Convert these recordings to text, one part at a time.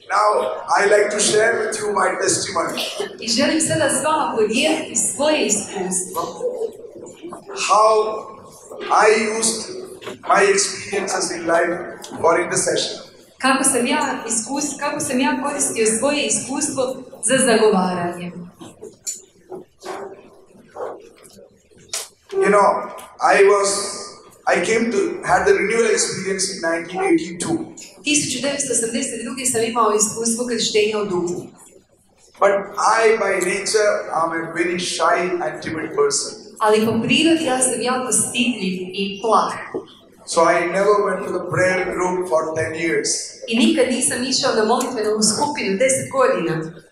Now, I like to share with you my testimony. I želim sada s vama podijeliti svoje iskustvo. How I used my experiences in life for intercession. Kako sam ja koristio svoje iskustvo za zagovaranje. You know, I had the renewal experience in 1982. 1982. sam imao iskustvo krštenja u duhu. But I, by nature, am a very shy and timid person. Ali po prirodi ja sam jako stidljiv i plah. So I never went to the prayer group for 10 years. I nikad nisam išao na molitvenu skupinu 10 godina.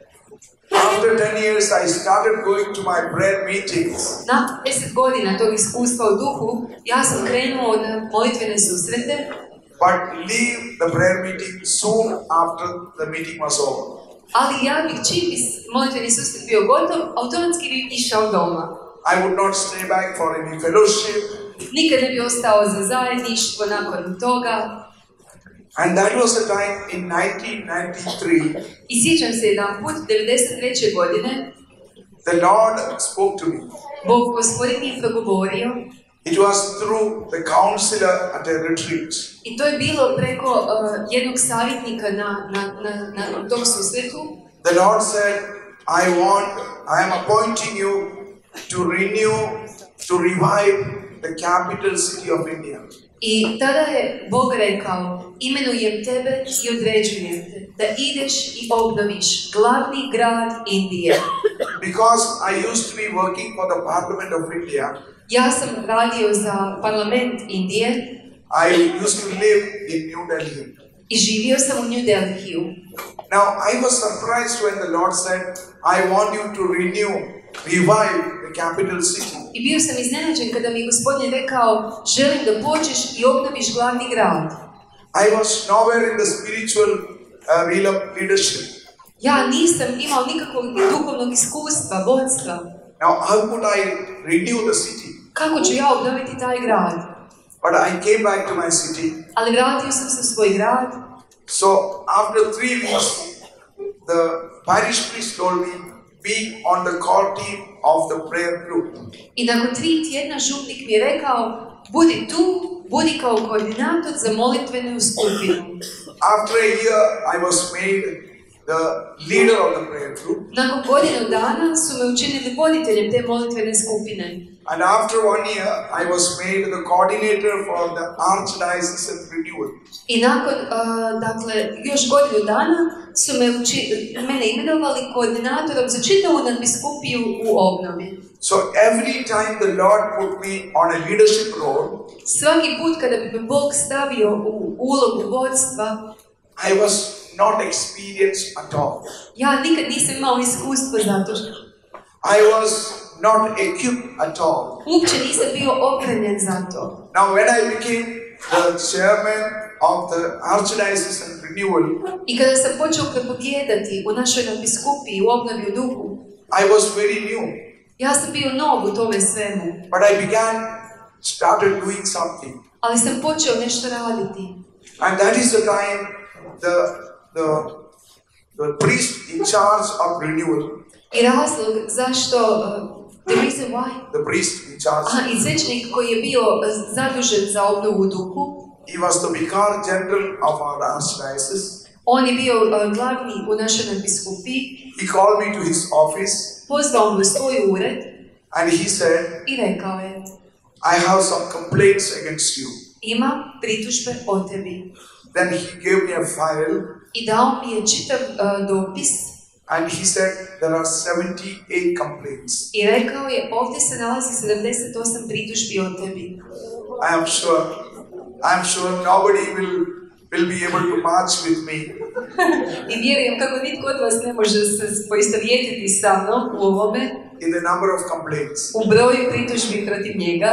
After 10 years, I started going to my prayer meetings. Nakon 10 godina tog iskustva u duhu, ja sam krenuo na molitvene susrete. But leave the prayer meeting soon after the meeting was over. Ali ja bih čim bi molitveni susret bio gotov, automatski bih išao doma. I would not stay back for any fellowship. Nikad ne bi ostao za zajedništvo nakon toga. And that was the time in 1993. I sjećam se jedan put, 1993. godine, the Lord spoke to me. Bog Gospodin mi progovorio. It was through the counselor at a retreat. I to je bilo preko jednog savjetnika na tom susretu. The Lord said, I am appointing you to revive the capital city of India. I tada je Bog rekao, imenujem tebe i određujem te da ideš i obnoviš glavni grad Indije. Because I used to be working for the Parliament of India. Ja sam radio za parlament Indije. I used to live in New Delhi. I živio sam u New Delhiju. Now I was surprised when the Lord said, I want you to revive the capital city. I bio sam iznenađen kada mi Gospodin rekao, želim da počneš i obnoviš glavni grad. I was nowhere in the spiritual realm of leadership. Ja nisam imao nikakvog duhovnog iskustva, vodstva. Now how could I renew the city? Kako ću ja obnoviti taj grad? But I came back to my city. Ali vratio sam se u svoj grad. So after 3 weeks, the parish priest told me, be on the core team of the prayer group. I nakon 3 tjedna župnik mi je rekao, budi tu, budi kao koordinator za molitvenu skupinu. After a year, I was made the leader of the prayer group. Nakon godinu dana su me učinili voditeljem te molitvene skupine. And after 1 year, I was made the coordinator for the archdiocese renewal. I nakon, još godinu dana su mene imenovali koordinatorom za čitavu nadbiskupiju u obnovi. So every time the Lord put me on a leadership role, svaki put kada bi me Bog stavio u ulogu vodstva, I was not experienced at all. Ja nikad nisam imao iskustvo zato što I was not equipped at all. Uopće nisam bio opremljen za to. Now when I became the chairman of the archdiocese and renewal, I kada sam počeo propovijedati u našoj nadbiskupiji u obnovi u duhu, I was very new. Ja sam bio nov u tome svemu. But I started doing something. Ali sam počeo nešto raditi. And that is the time the priest in charge of renewal. I razlog zašto the reason why? The priest in charge. I svećenik koji je bio zadužen za obnovu u duhu. He was the vicar general of our archdiocese. On je bio glavni u našoj nadbiskupiji. He called me to his office. Pozvao me u svoj ured. And he said, I rekao je, I have some complaints against you. Ima pritužbe o tebi. Then he gave me a file. I dao mi je čitav dopis. And he said there are 78 complaints. I rekao je, ovdje se nalazi 78 pritužbi o tebi. I am sure nobody will be able to match with me. I vjerujem kako nitko od vas ne može se poistovjetiti sa mnom u ovome. In the number of complaints. U broju pritužbi protiv njega.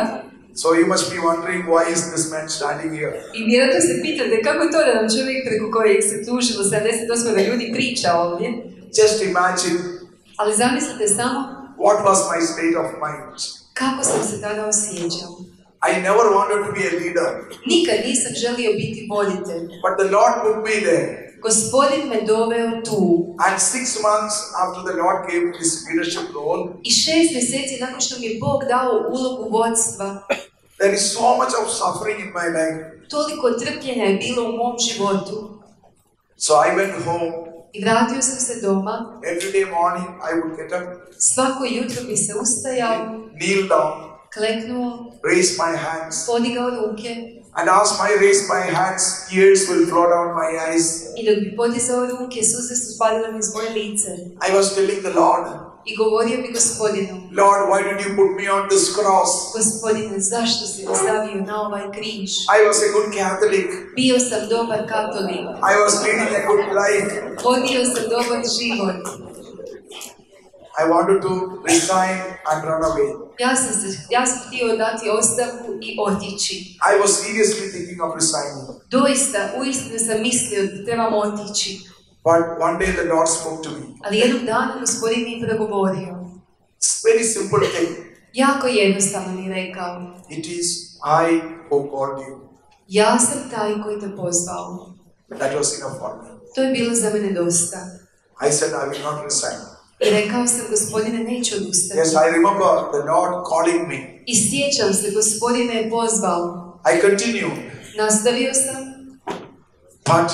So you must be wondering why is this man standing here? I vjerojatno se pitate kako to da nam čovjek preko kojeg se tužilo 78 ljudi priča ovdje. Just imagine. Ali zamislite samo. What was my state of mind? Kako sam se tada osjećao. I never wanted to be a leader. Nikad nisam želio biti voditelj. But the Lord put me there. Gospodin me doveo tu. And 6 months after the Lord gave this leadership role, I 6 mjeseci nakon što mi je Bog dao ulogu vodstva, there is so much of suffering in my life. toliko trpljenja je bilo u mom životu. So I went home. I vratio sam se doma. Every day morning I would get up, Svako jutro bi se ustajao, kneel down, kleknuo, raise my hands, podigao ruke and as I raise my hands, tears will flow down my eyes. i dok bi podizao ruke, suze su padale niz moje lice. I was telling the Lord, I govorio bi Gospodinu, Lord, why did you put me on this cross? Gospodine, zašto si me stavio na ovaj križ? I was a good Catholic. Bio sam dobar katolik. I was leading a good life. Vodio sam dobar život. I wanted to resign and run away. Ja sam htio dati ostavku i otići. I was seriously thinking of resigning. Doista, uistinu sam mislio da trebam otići. But one day the Lord spoke to me. Ali jednog dana Gospodin mi je progovorio. It's a very simple thing. Jako jednostavno mi je rekao. It is I who called you. Ja sam taj koji te pozvao. That was enough for me. To je bilo za mene dosta. I said I will not resign. I rekao sam, Gospodine, neću odustati. Yes, I remember the Lord calling me. I sjećam se, Gospodine je pozvao. I continued. Nastavio sam. But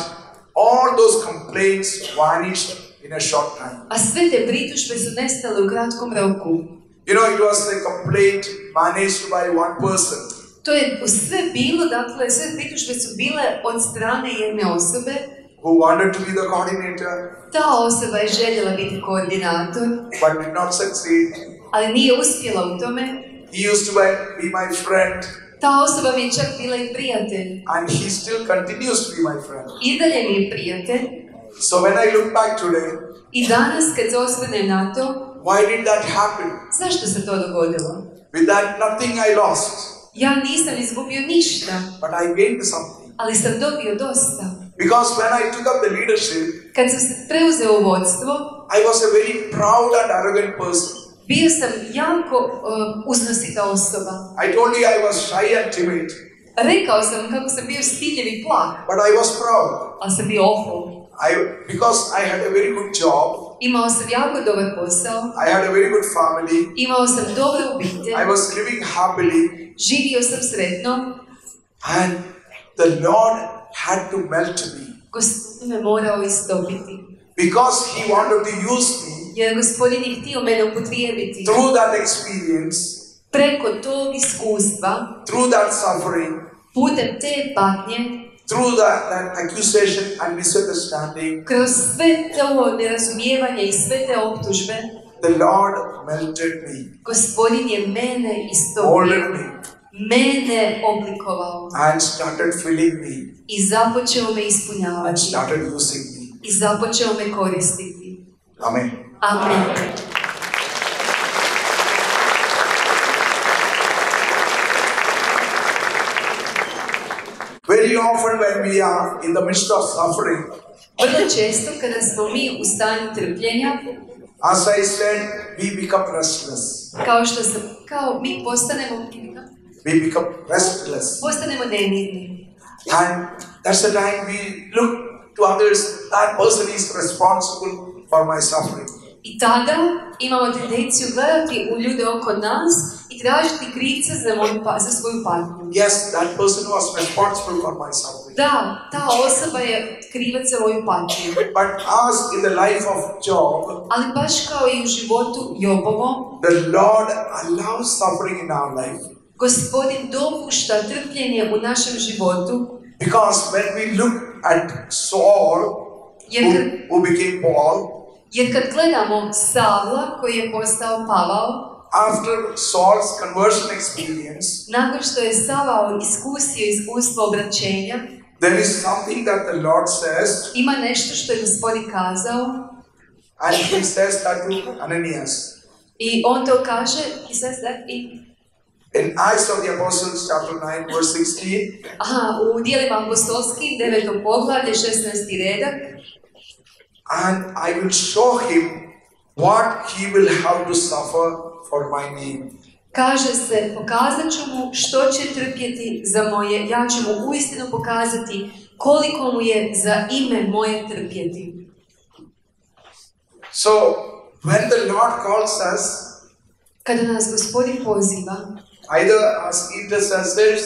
all those complaints vanished in a short time. A sve te pritužbe su nestale u kratkom roku. You know, it was a complaint managed by one person. To je sve bilo, dakle, sve pritužbe su bile od strane jedne osobe. Who wanted to be the coordinator. Ta osoba je željela biti koordinator. But did not succeed. Ali nije uspjela u tome. He used to be my friend. Ta osoba mi je čak bila i prijatelj. And he still continues to be my friend. I dalje mi je prijatelj. So when I look back today. I danas kad se osvrnem na to. Why did that happen? Zašto se to dogodilo? With that nothing I lost. Ja nisam izgubio ništa. But I gained something. Ali sam dobio dosta. Because when I took up the leadership. Kad sam se preuzeo vodstvo. I was a very proud and arrogant person. Bio sam jako uznosita osoba. I told you I was shy and timid. Rekao sam kako sam bio stidljiv i plah. But I was proud. Ali sam bio ohol. Because I had a very good job. Imao sam jako dobar posao. I had a very good family. Imao sam dobru obitelj. I was living happily. Živio sam sretno. And the Lord had to melt me. Gospodin me morao istopiti. Because He wanted to use me. Jer Gospodin je htio mene upotrijebiti. Through that experience. Preko tog iskustva. Through that suffering. Putem te patnje. Through that accusation and misunderstanding. Kroz sve to nerazumijevanje i sve te optužbe. The Lord melted me. Gospodin je mene istopio. Molded me. Mene oblikovao. And started filling me. I započeo me And ispunjavati. started using me. I započeo me koristiti. Amen. Amen. Very often when we are in the midst of suffering, Vrlo često kada smo mi u stanju trpljenja, as I said, we become restless. kao mi postanemo nemirni. And that's the time we look to others, that person is responsible for my suffering. I tada imamo tendenciju gledati u ljude oko nas i tražiti krivca za svoju patnju. Yes, that person was responsible for my suffering. Da, ta osoba je krivac za moju patnju. But as in the life of Job, Ali baš kao i u životu Jobovom, the Lord allows suffering in our life. Gospodin dopušta trpljenje u našem životu. Because when we look at Saul, who became Paul, jer kad gledamo Savla koji je postao Pavao, after Saul's conversion experience, nakon što je Savao iskusio iskustvo obraćenja, there is something that the Lord says, ima nešto što je Gospodin kazao, and He says that to Ananias. I on to kaže, he says that in Acts of the Apostles, chapter 9, verse 16. U Djelima apostolskim, 9. poglavlje, 16. redak. And I will show him what he will have to suffer for my name. Kaže se, pokazat ću mu što će trpjeti za moje, ja ću mu uistinu pokazati koliko mu je za ime moje trpjeti. So, when the Lord calls us, Kada nas Gospodin poziva, either as intercessors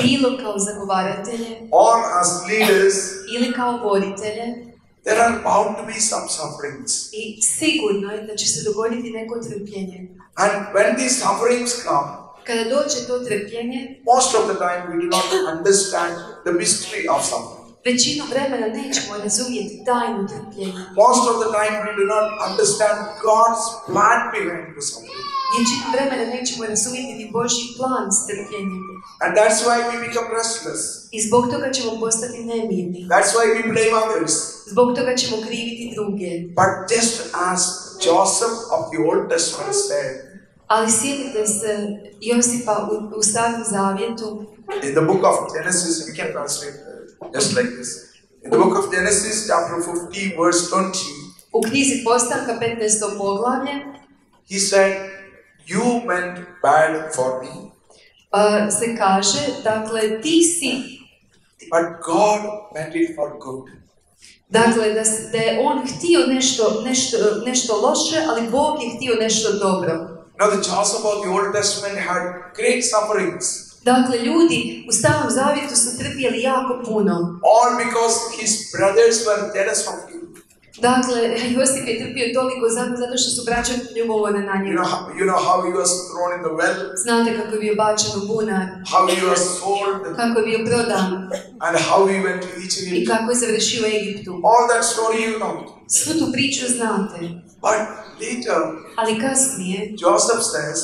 bilo kao zagovaratelje or as leaders, ili kao voditelje, there are bound to be some sufferings. i sigurno je da će se dogoditi neko trpljenje. And when these sufferings come, Kada dođe to trpljenje, most of the time we do not understand the mystery of suffering. većinu vremena nećemo razumjeti tajnu trpljenja. Most of the time we do not understand God's plan behind the suffering. Većinu vremena nećemo razumjeti ni Božji plan s trpljenjem. And that's why we become restless. I zbog toga ćemo postati nemirni. That's why we blame others. Zbog toga ćemo kriviti druge. But just as Joseph of the Old Testament said, Ali sjetite se Josipa u Starom Zavjetu. in the book of Genesis, we can translate just like this. In the book of Genesis, chapter 50, verse 20, U knjizi Postanka 15. poglavlje he said, "You meant bad for me, se kaže, dakle, ti si, but God meant it for good." dakle, da je on htio nešto loše, ali Bog je htio nešto dobro. Now the Joseph of the Old Testament had great sufferings, Dakle, ljudi u Starom Zavjetu su trpjeli jako puno. all because his brothers were jealous of him. Dakle, Josip je trpio toliko zato što su braća ljubomorni na njega. You know how he was thrown in the well, Znate kako je bio bačen u bunar, how he was sold, kako je bio prodan and how he went to i Egypt. kako je završio u Egiptu. All that story you know. Svu tu priču znate. But later, Ali kasnije, Joseph says,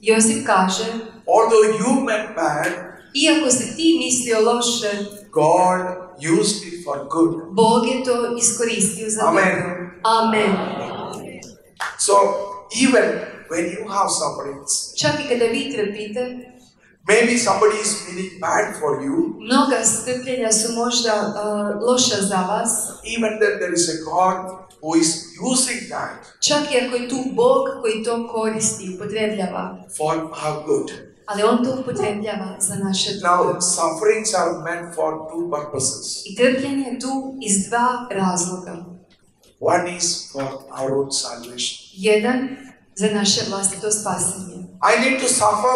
Josip kaže, although you meant bad, iako si ti mislio loše, God used it for good. Bog je to iskoristio za Amen. dobro. Amen. So, even when you have sufferings, Čak i kada vi trpite, maybe somebody is feeling bad for you, mnoga strpljenja su možda loša za vas, even then there is a God who is using that čak i ako je tu Bog koji to koristi, upotrebljava. for our good. Ali on to upotrebljava za naše dobro. Now, sufferings are meant for two purposes. I trpljenje je tu iz dva razloga. One is for our own salvation. Jedan, za naše vlastito spasenje. I need to suffer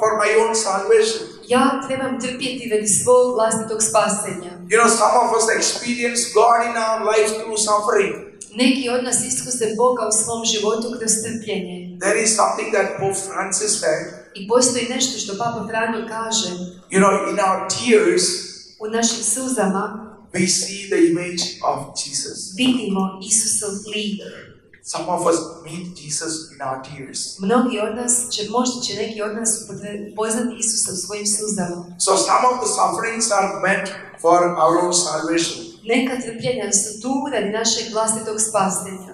for my own salvation. Ja trebam trpjeti radi svog vlastitog spasenja. You know, some of us experience God in our life through suffering. Neki od nas iskuse Boga u svom životu kroz trpljenje. There is something that Pope Francis said. I postoji nešto što Papa Franjo kaže. You know, in our tears, U našim suzama we see the image of Jesus. vidimo Isusov lik. Some of us meet Jesus in our tears. Mnogi od nas možda će neki od nas poznati Isusa u svojim suzama. So some of the sufferings are meant for our own salvation. Neka trpljenja su tu radi našeg vlastitog spasenja.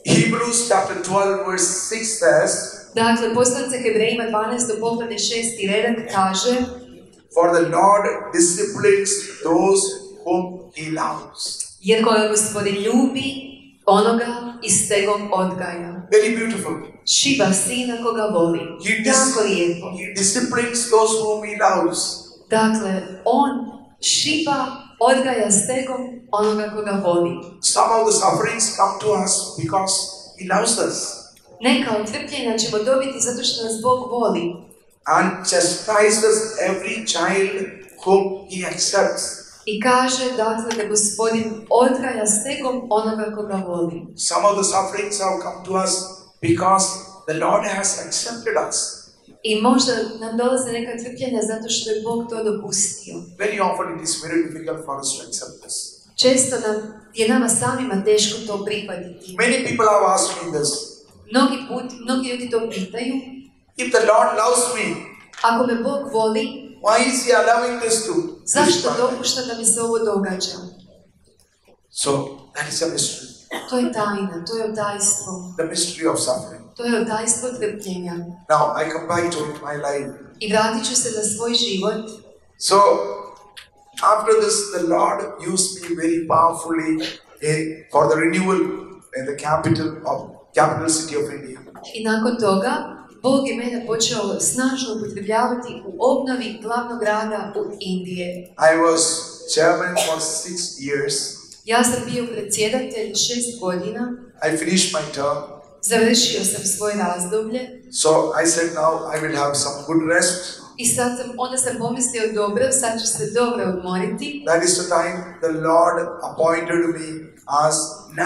Hebrews chapter 12 verse 6 says, Dakle, poslanica Hebrejima 12. poglavlje 6. redak kaže: "For the Lord disciplines those whom He loves." Jer koga Gospodin ljubi, onoga istegom odgaja. Very beautiful. Šiba sina koga voli. Jako lijepo. He disciplines those whom He loves. Dakle, on šiba, odgaja stegom onoga koga voli. Some of the sufferings come to us because He loves us. Neka od trpljenja ćemo dobiti zato što nas Bog voli. And chastises every child whom He accepts. I kaže, dakle, da Gospodin odgaja stegom onoga koga voli. Some of the sufferings have come to us because the Lord has accepted us. I možda nam dolaze neka trpljenja zato što je Bog to dopustio. Very often it is very difficult for us to accept this. Često je nama samima teško to prihvatiti. Many people have asked me this. Mnogi ljudi to pitaju. If the Lord loves me, Ako me Bog voli, why is He allowing this to? zašto dopušta da mi se ovo događa? So that is a mystery. To je tajna, to je odajstvo. The mystery of suffering. To je odajstvo trpljenja. Now I come back to my life. I vratit ću se na svoj život. So after this, the Lord used me very powerfully for the renewal in the capital city of India. I nakon toga, Bog je mene počeo snažno upotrebljavati u obnovi glavnog grada u Indije. I was chairman for 6 years. Ja sam bio predsjedatelj 6 godina. I finished my term. Završio sam svoje razdoblje. So I said now I will have some good rest. I onda sam pomislio, dobro, sad ću se dobro odmoriti. That is the time the Lord appointed me as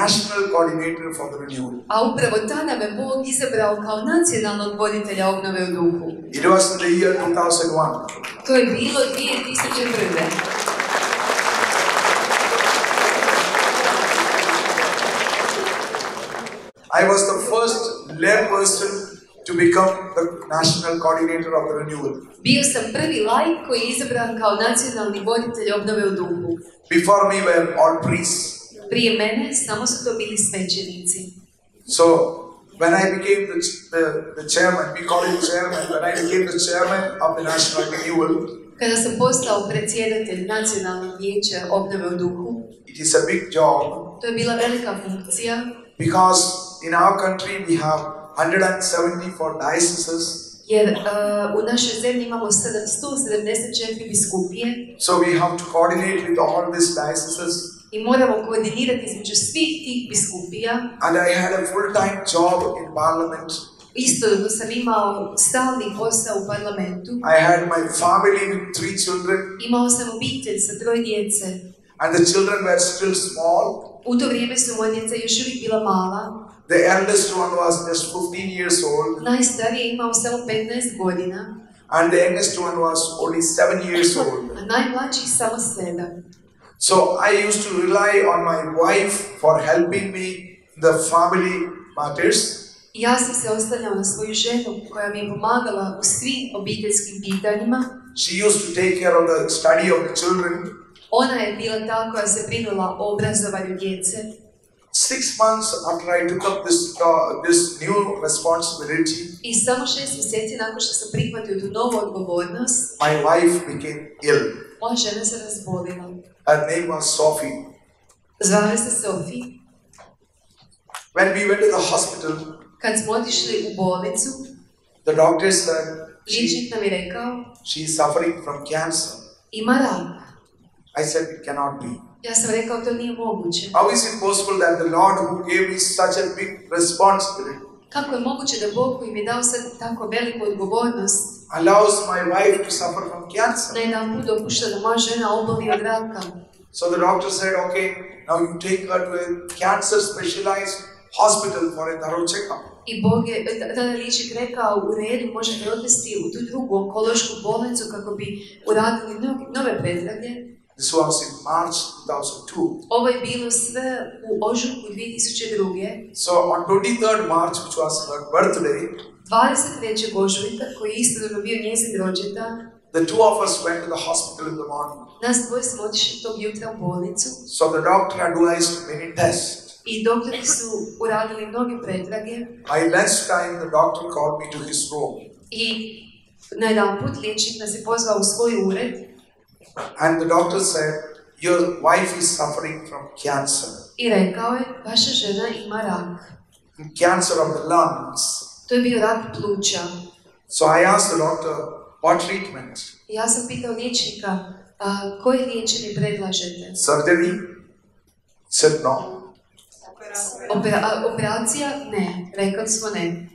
national coordinator for the renewal. A upravo tada me Bog izabrao kao nacionalnog voditelja obnove u duhu. It was in the year 2001. To je bilo 2001. I was the first lay person to become the national coordinator of the renewal. Bio sam prvi laik koji je izabran kao nacionalni voditelj obnove u duhu. Before me were all priests. Prije mene samo su to bili svećenici. So when I became the chairman, we call it chairman, when I became the chairman of the national renewal, kada sam postao predsjedatelj nacionalnog vijeća obnove u duhu, it is a big job. To je bila velika funkcija. Because in our country we have 174 dioceses. Jer u našoj zemlji imamo 174 biskupije. So we have to coordinate with all these dioceses. I moramo koordinirati između svih tih biskupija. And I had a full-time job in parliament. Istodobno sam imao stalni posao u parlamentu. I had my family with 3 children. Imao sam obitelj sa 3 djece. And the children were still small. U to vrijeme su moja djeca još uvijek bila mala. The eldest one was just 15 years old. Najstariji je imao samo 15 godina. And the youngest one was only 7 years old. A najmlađi samo 7. So I used to rely on my wife for helping me in the family matters. Ja sam se oslanjao na svoju ženu koja mi je pomagala u svim obiteljskim pitanjima. She used to take care of the study of the children. Ona je bila ta koja se brinula o obrazovanju djece. 6 months after I took up this new responsibility, I samo 6 mjeseci nakon što sam prihvatio tu novu odgovornost, my wife became ill. moja žena se razbolila. Her name was Sophie. Zvala se Sophie. When we went to the hospital, kad smo otišli u bolnicu, the doctor said liječnik nam je rekao, she is suffering from cancer. Ima rak. I said it cannot be. Ja sam rekao, to nije moguće. How is it possible that the Lord who gave me such a big responsibility Kako je moguće da Bog koji mi je dao sad tako veliku odgovornost allows my wife to suffer from cancer? na jedan put dopušta da moja žena oboli od raka? So the doctor said, okay, now you take her to a cancer specialized hospital for a thorough checkup. I Bog je tada liječnik rekao, u redu, možete odvesti u tu drugu onkološku bolnicu kako bi uradili nove pretrage. This was in March 2002. Ovo je bilo sve u ožujku 2002. So on 23rd March, which was her birthday, 23. ožujka, koji je istodobno bio njezin rođendan, the two of us went to the hospital in the morning. nas dvoje smo otišli tog jutra u bolnicu. So the doctor advised many tests. I doktori su uradili mnoge pretrage. By lunchtime, the doctor called me to his room. I na jedan put liječnik nas je pozvao u svoj ured. And the doctor said, your wife is suffering from cancer. I rekao je, vaša žena ima rak. Cancer of the lungs. To je bio rak pluća. So I asked the doctor, what treatment? I ja sam pitao liječnika, koje liječenje predlažete? Surgery? Said no. Operacija? Ne. Rekli smo ne.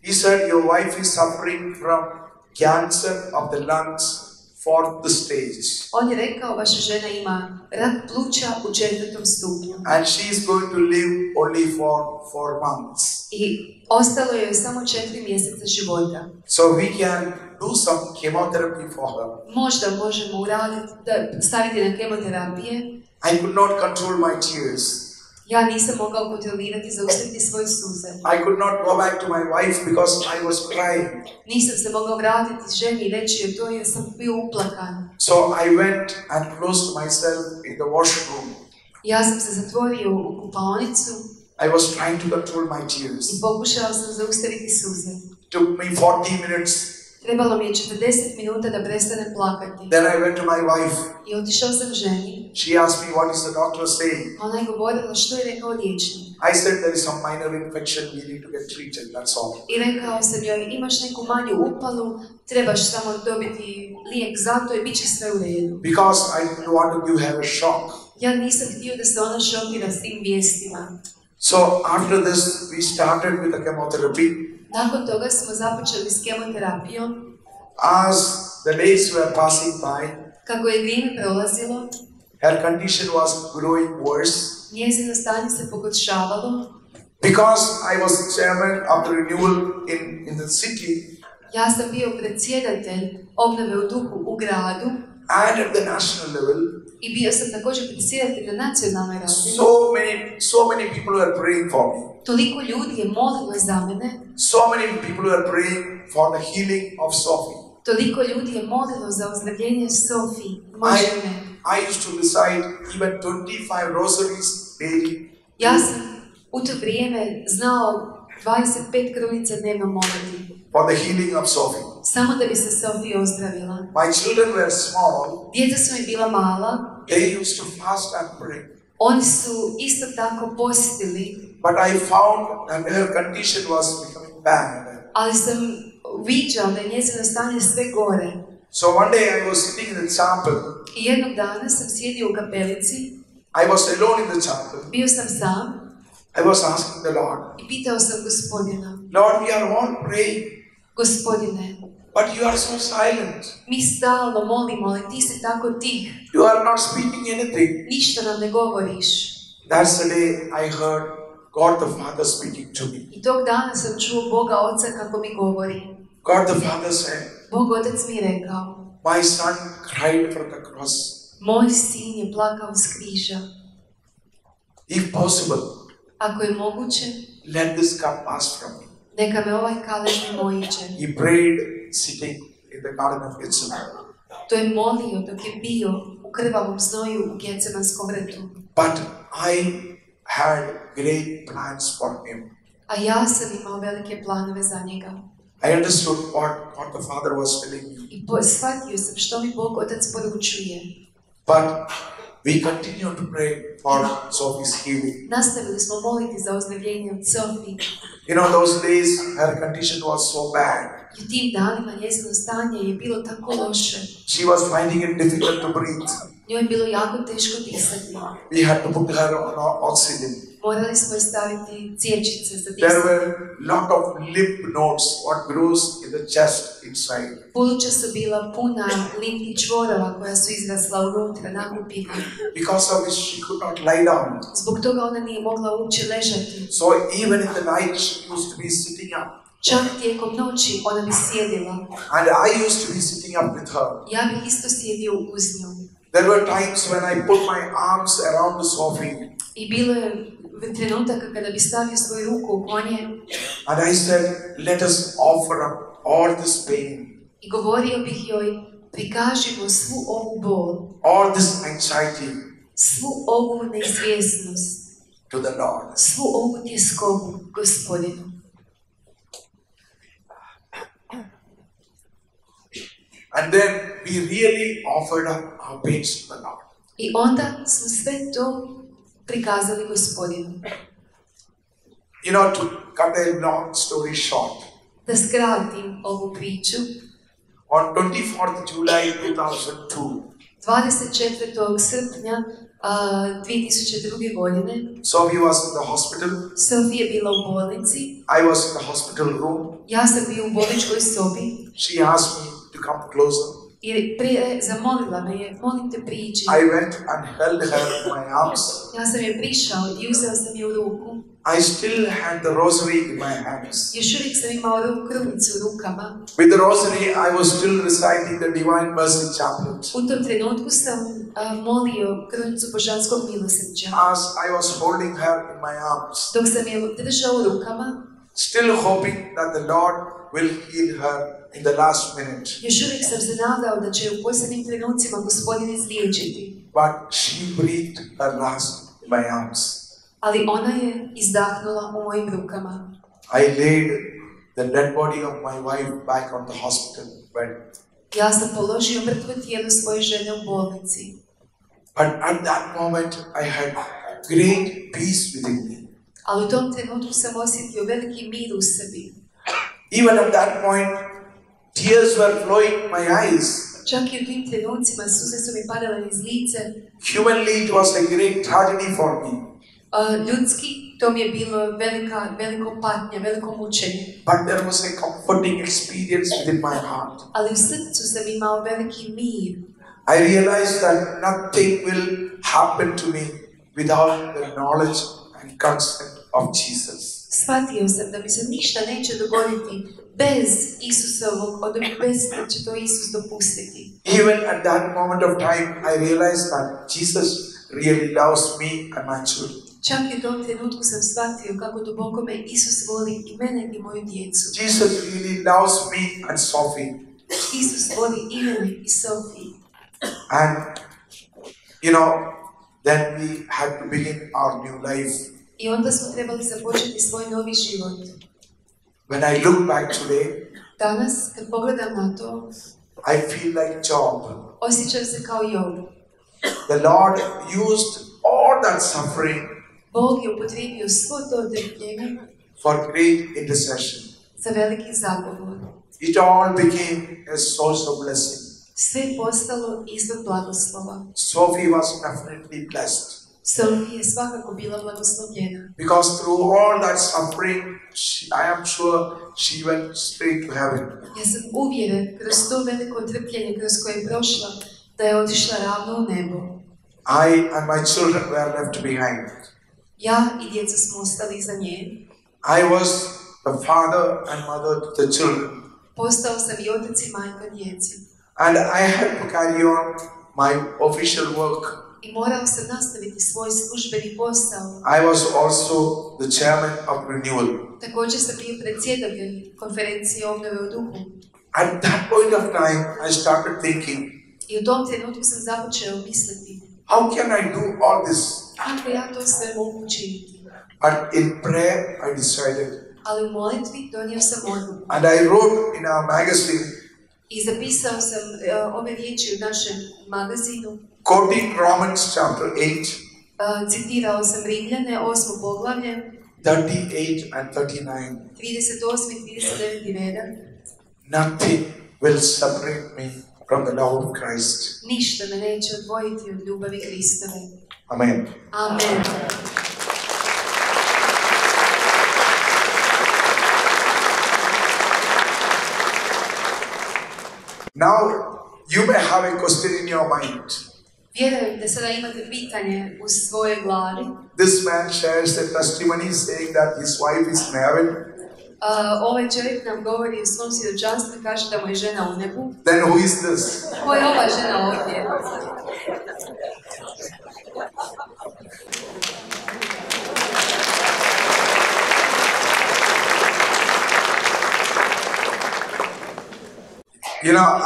He said, your wife is suffering from cancer of the lungs, 4th stage. On je rekao, vaša žena ima rak pluća u 4. stupnju. And she is going to live only for 4 months. I ostalo je samo 4 mjeseca života. So we can do some chemotherapy for her. Možda možemo uraditi, staviti na kemoterapije. I could not control my tears. Ja nisam mogao kontrolirati, zaustaviti svoje suze. I could not go back to my wife because I was crying. Nisam se mogao vratiti ženi i reći joj to jer sam bio uplakan. So I went and closed myself in the washroom. Ja sam se zatvorio u kupaonicu. I was trying to control my tears. I pokušao sam zaustaviti suze. It took me 40 minutes Trebalo mi je 40 minuta da prestanem plakati. Then I went to my wife. I otišao sam ženi. She asked me, what is the doctor saying? Ona je govorila što je rekao liječnik. I said, there is some minor infection, we need to get treated, that's all. I rekao sam joj, imaš neku manju upalu, trebaš samo dobiti lijek za to i bit će sve u redu. Because I didn't want to give her a shock. Ja nisam htio da se ona šokira s tim vijestima. So after this, we started with the chemotherapy. Nakon toga smo započeli s kemoterapijom. As the days were passing by, Kako je vrijeme prolazilo, her condition was growing worse. njezino stanje se pogoršavalo. Because I was the chairman of the renewal in the city, Ja sam bio predsjedatelj obnove u duhu u gradu and at the national level, i bio sam također predsjedatelj na nacionalnoj razini. so many people were praying for me. Toliko ljudi je molilo za mene, So many people were praying for the healing of Sophie. toliko ljudi je molilo za ozdravljenje Sofiji, moje žene. I used to recite even 25 rosaries daily. Ja sam u to vrijeme znao 25 krunica dnevno moliti, For the healing of Sophie. samo da bi se Sofija ozdravila. My children were small. Djeca su mi bila mala, They used to fast and pray. oni su isto tako postili, But I found that her condition was becoming bad. ali sam viđao da je njezino stanje sve gore. So one day I was sitting in the chapel. I jednog dana sam sjedio u kapelici, I was alone in the chapel. bio sam sam I was asking the Lord, i pitao sam Gospodina, Lord, we are all praying, Gospodine, but you are so silent. mi stalno molimo, ali ti si tako tih, You are not speaking anything. ništa nam ne govoriš. That's the day I heard God the Father speaking to me. I tog dana sam čuo Boga Oca kako mi govori. God the Father said, Bog Otac mi je rekao, my son cried for the cross. moj sin je plakao s križa. If possible, Ako je moguće, let this cup pass from me. neka me ovaj kalež ne mojiće. He prayed sitting in the Garden of Gethsemane. To je molio dok je bio u krvavom znoju u Getsemanskom vrtu. But I had great plans for him. A ja sam imao velike planove za njega. I understood what the Father was telling me. I shvatio sam što mi Bog Otac poručuje. But we continue to pray for Sophie's healing. Nastavili smo moliti za ozdravljenje od Sofije. You know, those days her condition was so bad. I u tim danima njezino stanje je bilo tako loše. She was finding it difficult to breathe. Njoj je bilo jako teško disati. We had to put her on oxygen. Morali smo je staviti cječice za There disanje. were lot of lymph nodes, what grows in the chest inside. Pluća su bila puna limfnih čvorova koja su izrasla unutra, nakupina. Because of which she could not lie down. Zbog toga ona nije mogla uopće ležati. So even in the night she used to be sitting up. Čak tijekom noći ona bi sjedila. And I used to be sitting up with her. Ja bih isto sjedio uz nju. There were times when I put my arms around the Sophie. I bilo je trenutaka kada bi stavio svoju ruku u konje And I said, let us offer up all this pain, i govorio bih joj, prikažimo svu ovu bol, all this anxiety svu ovu neizvjesnost, to the Lord. svu ovu tjeskobu Gospodinu. And then we really offered up our pains to the Lord. I onda smo sve to prikazali Gospodinu. You know, to cut a long story short, Da skratim ovu priču, on 24th July 2002, 24. srpnja 2002. godine, Sophie was in the hospital. Sofija je bila u bolnici, I was in the hospital room. ja sam bio u bolničkoj sobi She asked me to come closer. i zamolila me je, molim te priđi. I went and held her in my arms. Ja sam je prišao i uzeo sam je u ruku. I still had the rosary in my hands. Još uvijek sam imao krunicu u rukama. With the rosary, I was still reciting the Divine Mercy Chaplet. U tom trenutku sam molio krunicu božanskog milosrđa. As I was holding her in my arms, Dok sam je držao u rukama, still hoping that the Lord will heal her in the last minute. još uvijek sam se nadao da će u posljednjim trenucima Gospodin izliječiti. But she breathed her last in my arms. Ali ona je izdahnula u mojim rukama. I laid the dead body of my wife back on the hospital bed. Ja sam položio mrtvo tijelo svoje žene u bolnici. But at that moment, I had great peace within me. Ali u tom trenutku sam osjetio veliki mir u sebi. Even at that point, tears were flowing in my eyes. Čak i u tim trenucima suze su mi padale niz lice. Humanly, it was a great tragedy for me. Ljudski, to mi je bilo veliko patnje, veliko mučenje. But there was a comforting experience within my heart. Ali u srcu sam imao veliki mir. I realized that nothing will happen to me without the knowledge and consent of Jesus. Shvatio sam da mi se ništa neće dogoditi bez Isusovog, bez da će to Isus dopustiti. Even at that moment of time, I realized that Jesus really loves me and my children. Čak i u tom trenutku sam shvatio kako duboko me Isus voli i mene i moju djecu. Jesus really loves me and Sophie. Isus voli i mene i Sophie. And, then we had to begin our new life. I onda smo trebali započeti svoj novi život. When I look back today, danas, kad pogledam na to, I feel like Job. Osjećam se kao Job. The Lord used all that suffering Bog je upotrijebio svo to trpljenje for great intercession. za veliki zagovor. It all became a source of blessing. Sve je postalo izvor blagoslova. Sophie was definitely blessed. Sophie je svakako bila blagoslovljena. Because through all that suffering, I am sure she went straight to heaven. Ja sam uvjeren, kroz to veliko trpljenje kroz koje je prošla, da je otišla ravno u nebo. I and my children were left behind. Ja i djeca smo ostali iza nje. I was the father and mother to the children. Postao sam i otac i majka djeci. And I had to carry on my official work. I morao sam nastaviti svoj službeni posao. I was also the chairman of renewal. Također sam bio predsjedatelj konferencije obnove u duhu. At that point of time, I started thinking, I u tom trenutku sam započeo misliti, how can I do all this? kako ja to sve mogu učiniti? But in prayer, I decided. Ali u molitvi donio sam odluku. And I wrote in our magazine, I zapisao sam ove riječi u našem magazinu. quoting Romans chapter 8, citirao sam Rimljane, 8. poglavlje, 38 and 39. 38. i 39. redak. Nothing will separate me from the love of Christ. Ništa me neće odvojiti od ljubavi Kristove. Amen. Amen. Now, you may have a question in your mind. Vjerujem da sada imate pitanje u svojoj glavi. This man shares a testimony saying that his wife is in heaven. Ovaj čovjek nam govori u svom svjedočanstvu i kaže da mu je žena u nebu. Then who is this? Ko je ova žena ovdje?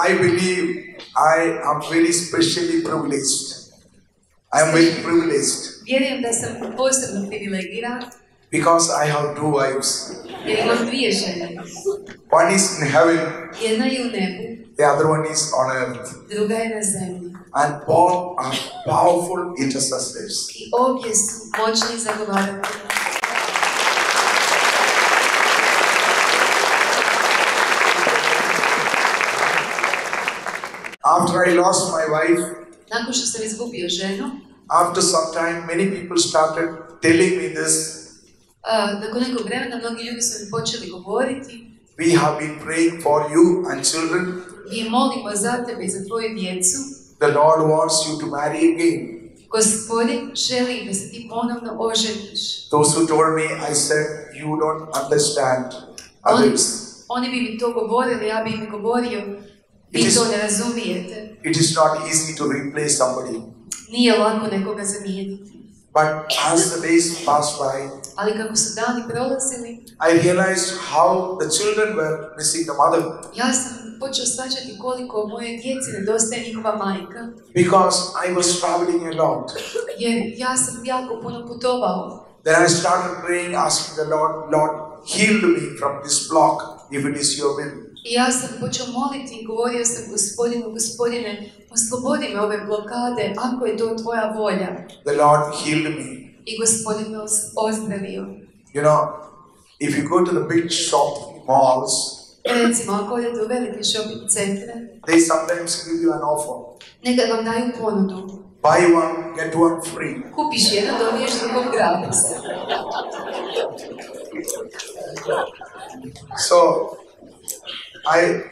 I believe I am very specially privileged. I am very privileged. Vjerujem da sam posebno privilegiran. Because I have two wives. Jer imam dvije žene. One is in heaven. Jedna je u nebu. The other one is on earth. Druga je na zemlji. And both are powerful intercessors. I obje su moćni zagovaratelji. After I lost my wife, nakon što sam izgubio ženu, after some time, many people started telling me this. Nakon nekog vremena, mnogi ljudi su mi počeli govoriti. We have been praying for you and children. Mi molimo za tebe i za tvoju djecu. The Lord wants you to marry again. Gospodin želi da se ti ponovno oženiš. Those who told me, I said, you don't understand others. Oni bi mi to govorili, ja bi im govorio, vi to ne razumijete. It is not easy to replace somebody. Nije lako nekoga zamijeniti. But as the days passed by, ali kako su dani prolazili, I realized how the children were missing the mother. Ja sam počeo shvaćati koliko moje djeci nedostaje njihova majka. Because I was traveling a lot. Jer ja sam jako puno putovao. Then I started praying, asking the Lord, Lord, heal me from this block if it is your will. I ja sam počeo moliti i govorio sam Gospodinu, Gospodine, oslobodi me ove blokade, ako je to tvoja volja. The Lord healed me. I Gospodin me ozdravio. You know, if you go to the big shopping malls, Recimo, ako odete u velike shopping centre, they sometimes give you an offer. nekad vam daju ponudu. Buy one, get one free. Kupiš jedan, dobiješ drugog gratis. So, I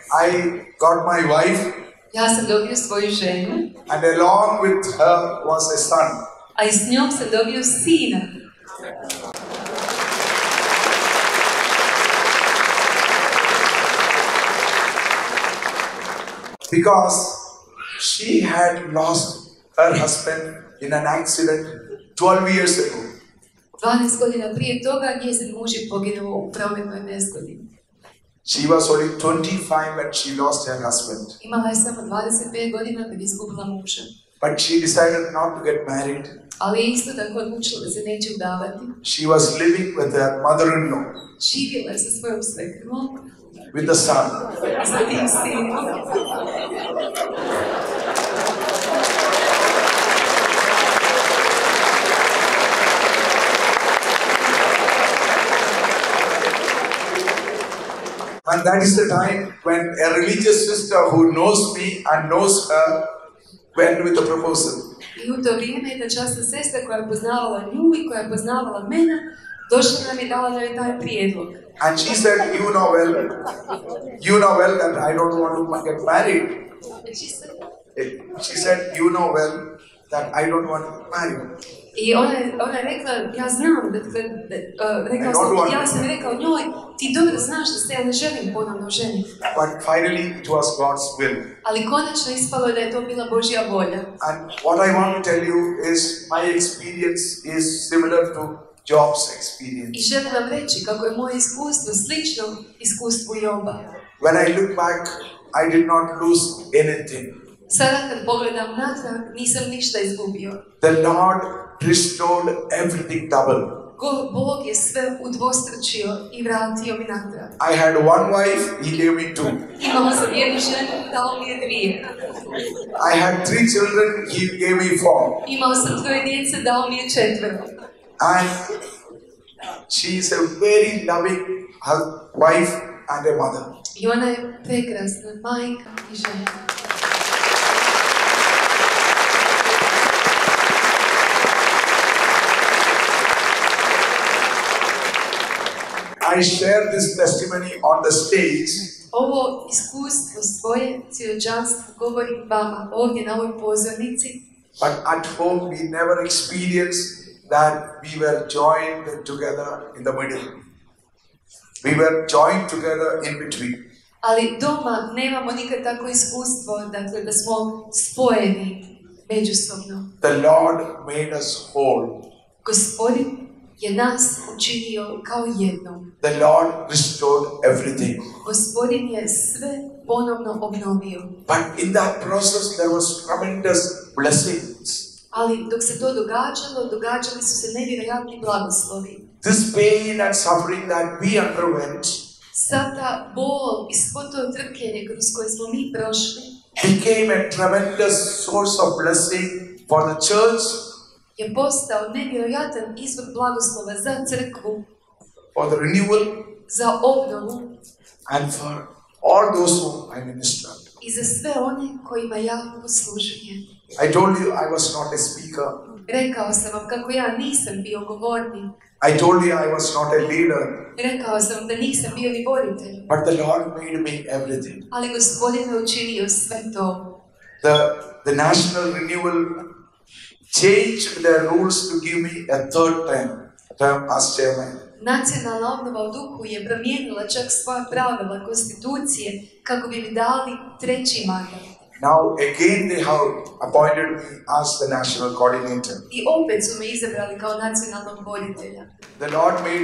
got my wife, Ja sam dobio svoju ženu, and along with her was a son. a i s njom sam dobio sina. Because she had lost her husband in an accident 12 years ago. 12 godina prije toga njezin muž je poginuo u prometnoj nezgodi. She was only 25 when she lost her husband. Imala je samo 25 godina kad je izgubila muža. But she decided not to get married. Ali je isto tako odlučila da se neće udavati. She was living with her mother-in-law, Živjela je sa svojom svekrvom, with the son. sa tim sinom. And that is the time when a religious sister who knows me and knows her went with the proposal. I u to vrijeme jedna časna sestra koja je poznavala nju i koja je poznavala mene, došla nam i dala nam je taj prijedlog. And she said, you know well that I don't want to get married. She said, you know well that I don't want to get married. I ona je rekla, ja znam ja sam rekao njoj, ti dobro znaš da se ja ne želim ponovno ženiti. But finally it was God's will. Ali konačno ispalo je da je to bila Božja volja. And what I want to tell you is my experience is similar to Job's experience. I želim vam reći kako je moje iskustvo slično iskustvu Joba. When I look back, I did not lose anything. Sada kad pogledam natrag, nisam ništa izgubio. The Lord restored everything double. Bog je sve udvostručio i vratio mi natrag. I had one wife, He gave me two. Imala sam jednu ženu, dao mi je dvije. I had 3 children, He gave me 4. Imao sam 3 djece, dao mi je 4. And she is a very loving wife and a mother. I ona je prekrasna majka i žena. I share this testimony on the stage. Ovo iskustvo svoje, svjedočanstvo govorim vama ovdje na ovoj pozornici. But at home we never experienced that we were joined together in the middle. We were joined together in between. Ali doma nemamo nikad tako iskustvo, dakle da smo spojeni međusobno. The Lord made us whole. Gospodin je nas učinio kao jedno. The Lord restored everything. Gospodin je sve ponovno obnovio. But in that process there was tremendous blessings. Ali dok se to događali su se nevjerojatni blagoslovi. This pain and suffering that we underwent Sav ta bol i svo to trpljenje kroz koje smo mi prošli became a tremendous source of blessing for the church, je postao nevjerojatan izvor blagoslova za crkvu, for the renewal, za obnovu and for all those whom I ministered. i za sve one kojima ja poslužujem. I told you I was not a speaker. Rekao sam vam kako ja nisam bio govornik. I told you I was not a leader. Rekao sam da nisam bio ni voditelj. But the Lord made me everything. Ali Gospodin je učinio sve to. The national renewal changed their rules to give me a third term as chairman. Nacionalna obnova u duhu je promijenila čak svoja pravila konstitucije kako bi mi dali 3. mandat. Now again they have appointed me as the national coordinator. I opet su me izabrali kao nacionalnog voditelja. The Lord made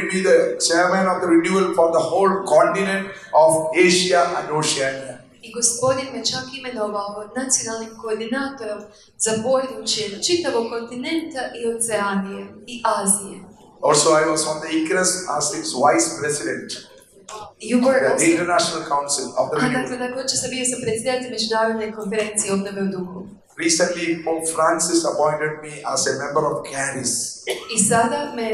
me the chairman of the renewal for the whole continent of Asia and Oceania. I Gospodin me čak imenovao nacionalnim koordinatorom za područje čitavog kontinenta i Oceanije i Azije. Also, I was on the ICRAS as its vice president, the International Council of the Renewal. Dakle, također sam bio predsjedatelj Međunarodne konferencije obnove u duhu. Recently, Pope Francis appointed me as a member of CARIS. I sada me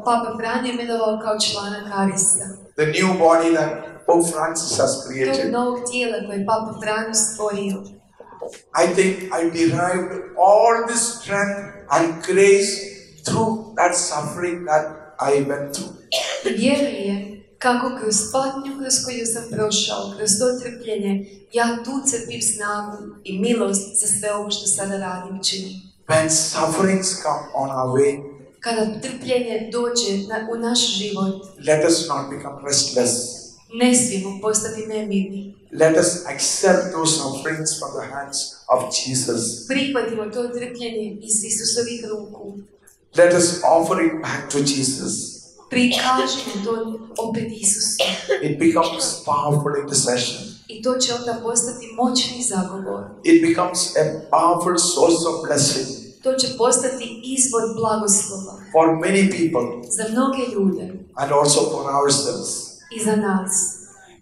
Papa Franjo imenovao kao člana Carista. The new body that Pope Francis has Tog created. novog tijela koje je Papa Franjo stvorio. I think I derived all this strength and grace through that suffering that I went through. Vjerujem kako kroz patnju kroz koju sam prošao, kroz to trpljenje, ja tu crpim snagu i milost za sve ovo što sada radim i činim. When sufferings come on our way, Kada trpljenje dođe u naš život, let us not become restless. ne smijemo postati nemirni. Let us accept those sufferings from the hands of Jesus. Prihvatimo to trpljenje iz Isusovih ruku. Let us offer it back to Jesus. Prikažimo to opet Isusu. It becomes powerful intercession. I to će onda postati moćni zagovor. It becomes a powerful source of blessing To će postati izvor blagoslova for many people za mnoge ljude and also for ourselves. i za nas.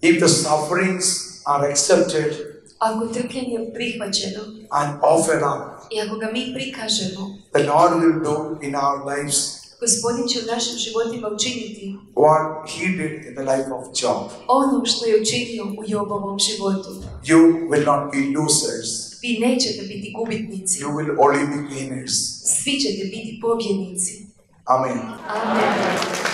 If the sufferings are accepted Ako trpljenje je prihvaćeno and offered up, i ako ga mi prikažemo, the Lord will do in our lives Gospodin će u našim životima učiniti what He did in the life of Job. ono što je učinio u Jobovom životu. You will not be losers. Vi nećete biti gubitnici. You will only be gainers. Svi ćete biti pobjednici. Amen. Amen.